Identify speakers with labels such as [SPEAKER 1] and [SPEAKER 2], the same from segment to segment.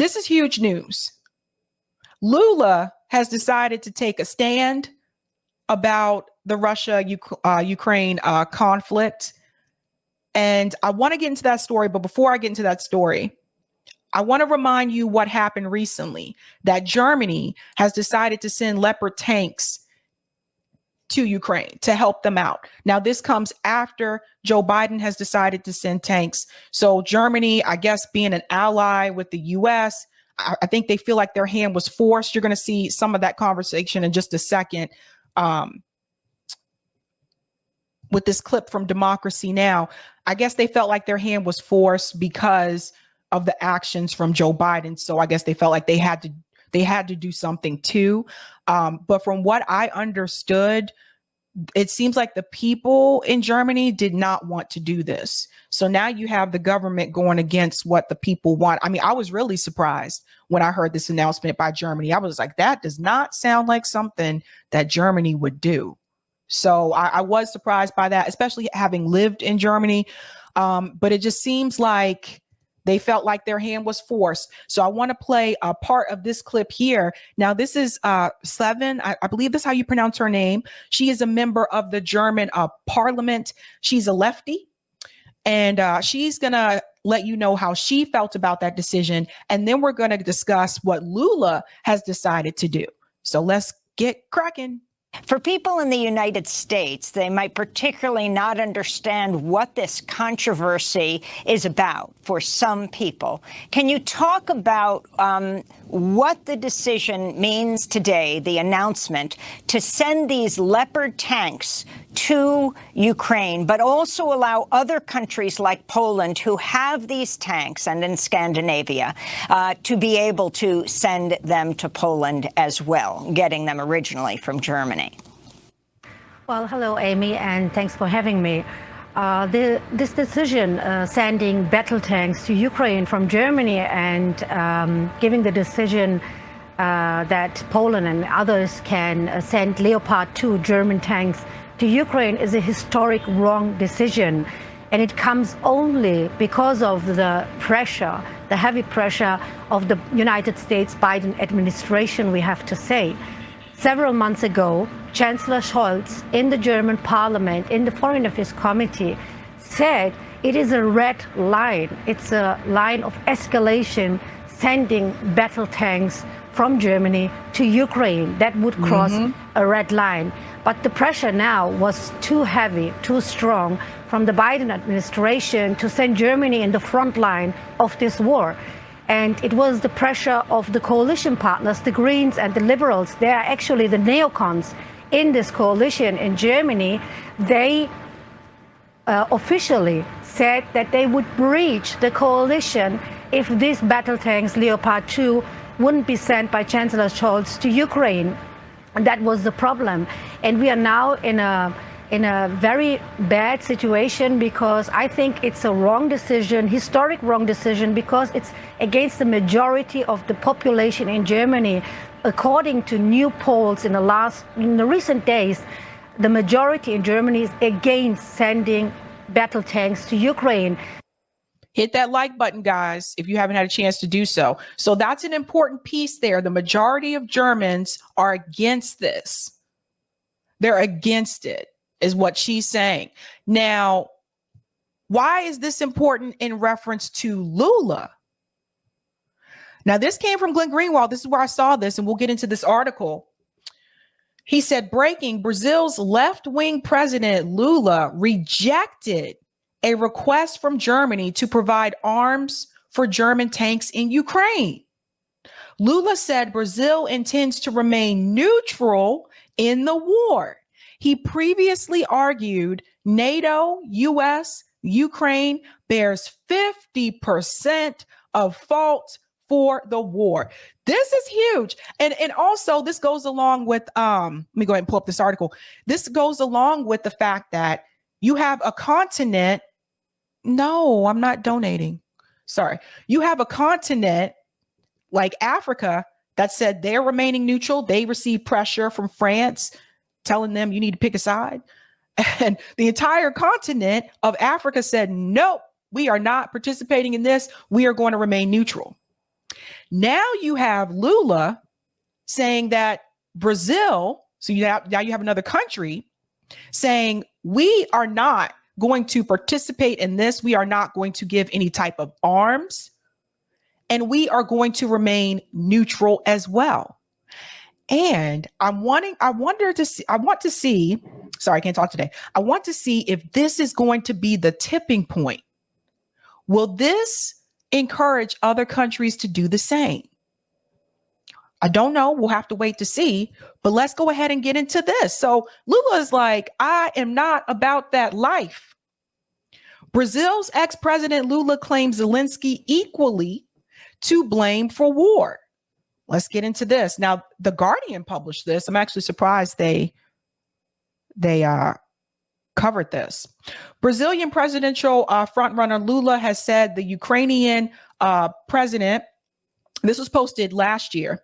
[SPEAKER 1] This is huge news. Lula has decided to take a stand about the Russia-Ukraine conflict. And I want to get into that story. But before I get into that story, I want to remind you what happened recently, that Germany has decided to send Leopard tanks to Ukraine to help them out. Now, this comes after Joe Biden has decided to send tanks. So Germany, I guess, being an ally with the U.S., I think they feel like their hand was forced. You're going to see some of that conversation in just a second with this clip from Democracy Now! I guess they felt like their hand was forced because of the actions from Joe Biden. So I guess they felt like they had to do something too. But from what I understood, it seems like the people in Germany did not want to do this. So now you have the government going against what the people want. I mean, I was really surprised when I heard this announcement by Germany. I was like, that does not sound like something that Germany would do. So I was surprised by that, especially having lived in Germany. But it just seems like they felt like their hand was forced. So I want to play a part of this clip here. Now, this is Seven. I believe that's how you pronounce her name. She is a member of the German parliament. She's a lefty. And she's going to let you know how she felt about that decision. And then we're going to discuss what Lula has decided to do. So let's get cracking.
[SPEAKER 2] For people in the United States, they might particularly not understand what this controversy is about for some people. Can you talk about what the decision means today, the announcement, to send these Leopard tanks to Ukraine, but also allow other countries like Poland who have these tanks and in Scandinavia to be able to send them to Poland as well, getting them originally from Germany?
[SPEAKER 3] Well, hello, Amy, and thanks for having me. This decision sending battle tanks to Ukraine from Germany and giving the decision that Poland and others can send Leopard 2 German tanks to Ukraine is a historic wrong decision. And it comes only because of the pressure, the heavy pressure of the United States Biden administration, we have to say. Several months ago, Chancellor Scholz in the German parliament, in the Foreign Affairs Committee, said it is a red line. It's a line of escalation, sending battle tanks from Germany to Ukraine. That would cross a red line. But the pressure now was too heavy, too strong from the Biden administration to send Germany in the front line of this war. And it was the pressure of the coalition partners, the Greens and the Liberals. They are actually the neocons in this coalition in Germany. They officially said that they would breach the coalition if these battle tanks, Leopard 2, wouldn't be sent by Chancellor Scholz to Ukraine. And that was the problem. And we are now in a very bad situation because I think it's a wrong decision, historic wrong decision, because it's against the majority of the population in Germany. According to new polls in the recent days, the majority in Germany is against sending battle tanks to Ukraine.
[SPEAKER 1] Hit that like button, guys, if you haven't had a chance to do so. So that's an important piece there. The majority of Germans are against this. They're against it, is what she's saying. Now, why is this important in reference to Lula? Now, this came from Glenn Greenwald. This is where I saw this, and we'll get into this article. He said, breaking, Brazil's left-wing president Lula rejected a request from Germany to provide arms for German tanks in Ukraine. Lula said Brazil intends to remain neutral in the war. He previously argued NATO, US, Ukraine bears 50% of fault for the war. This is huge. And also this goes along with, let me go ahead and pull up this article. This goes along with the fact that you have a continent. No, I'm not donating. Sorry. You have a continent like Africa that said they're remaining neutral. They received pressure from France telling them you need to pick a side. And the entire continent of Africa said, nope, we are not participating in this. We are going to remain neutral. Now you have Lula saying that Brazil, so now you have another country saying, we are not going to participate in this. We are not going to give any type of arms, and we are going to remain neutral as well. And I want to see, sorry, I can't talk today. I want to see if this is going to be the tipping point. Will this encourage other countries to do the same? I don't know. We'll have to wait to see, but let's go ahead and get into this. So Lula is like, I am not about that life. Brazil's ex-president Lula claims Zelensky equally to blame for war. Let's get into this. Now, The Guardian published this. I'm actually surprised they covered this. Brazilian presidential frontrunner Lula has said the Ukrainian president, this was posted last year,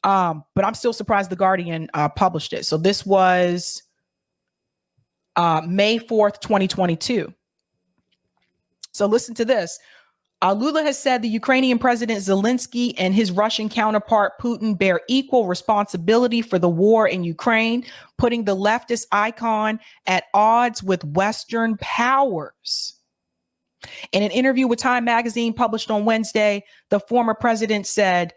[SPEAKER 1] but I'm still surprised The Guardian published it. So this was May 4th, 2022. So listen to this. Lula has said the Ukrainian president Zelensky and his Russian counterpart Putin bear equal responsibility for the war in Ukraine, putting the leftist icon at odds with Western powers. In an interview with Time magazine published on Wednesday, the former president said,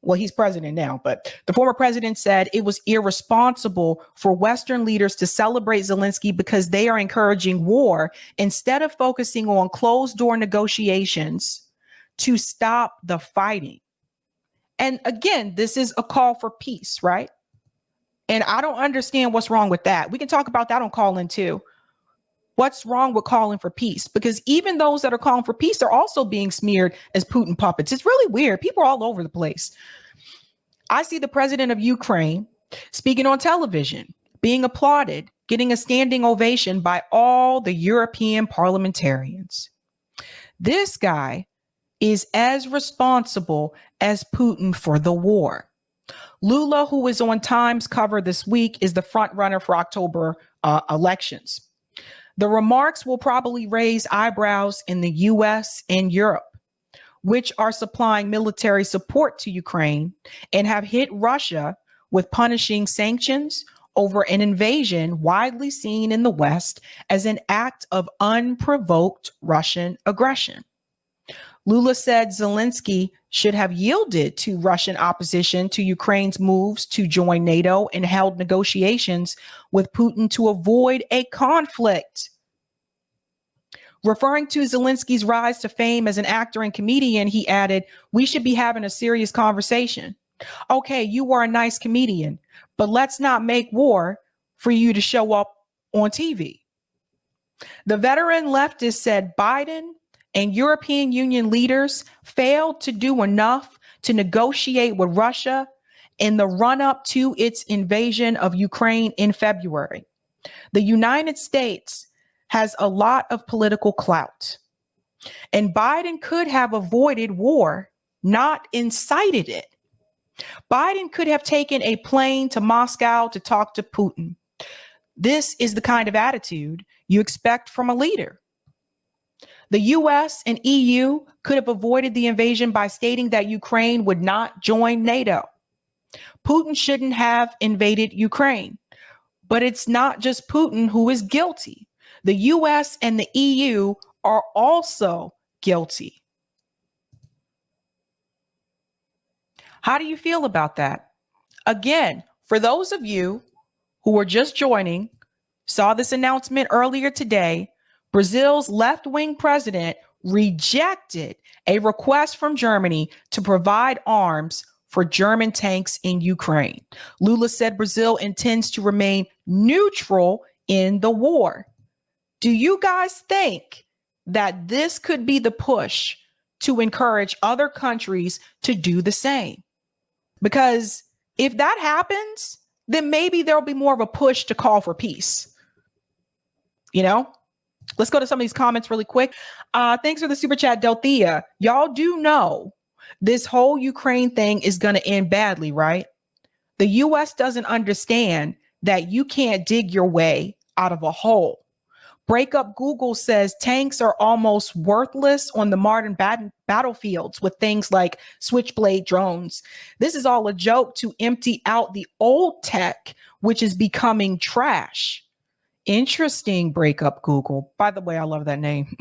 [SPEAKER 1] well, he's president now, but the former president said it was irresponsible for Western leaders to celebrate Zelensky because they are encouraging war instead of focusing on closed-door negotiations to stop the fighting. And again, this is a call for peace, right? And I don't understand what's wrong with that. We can talk about that on Call In too. What's wrong with calling for peace? Because even those that are calling for peace are also being smeared as Putin puppets. It's really weird. People are all over the place. I see the president of Ukraine speaking on television, being applauded, getting a standing ovation by all the European parliamentarians. This guy is as responsible as Putin for the war. Lula, who is on Time's cover this week, is the front runner for October elections. The remarks will probably raise eyebrows in the US and Europe, which are supplying military support to Ukraine and have hit Russia with punishing sanctions over an invasion widely seen in the West as an act of unprovoked Russian aggression. Lula said Zelensky should have yielded to Russian opposition to Ukraine's moves to join NATO and held negotiations with Putin to avoid a conflict. Referring to Zelensky's rise to fame as an actor and comedian, he added, "We should be having a serious conversation. Okay, you are a nice comedian, but let's not make war for you to show up on TV." The veteran leftist said Biden and European Union leaders failed to do enough to negotiate with Russia in the run-up to its invasion of Ukraine in February. The United States has a lot of political clout, and Biden could have avoided war, not incited it. Biden could have taken a plane to Moscow to talk to Putin. This is the kind of attitude you expect from a leader. The US and EU could have avoided the invasion by stating that Ukraine would not join NATO. Putin shouldn't have invaded Ukraine, but it's not just Putin who is guilty. The US and the EU are also guilty. How do you feel about that? Again, for those of you who are just joining, saw this announcement earlier today, Brazil's left-wing president rejected a request from Germany to provide arms for German tanks in Ukraine. Lula said Brazil intends to remain neutral in the war. Do you guys think that this could be the push to encourage other countries to do the same? Because if that happens, then maybe there'll be more of a push to call for peace. You know? Let's go to some of these comments really quick. Thanks for the super chat, Delthea. Y'all do know this whole Ukraine thing is going to end badly, right? The US doesn't understand that you can't dig your way out of a hole. Breakup Google says tanks are almost worthless on the modern battlefields with things like switchblade drones. This is all a joke to empty out the old tech, which is becoming trash. Interesting, Breakup Google. By the way, I love that name.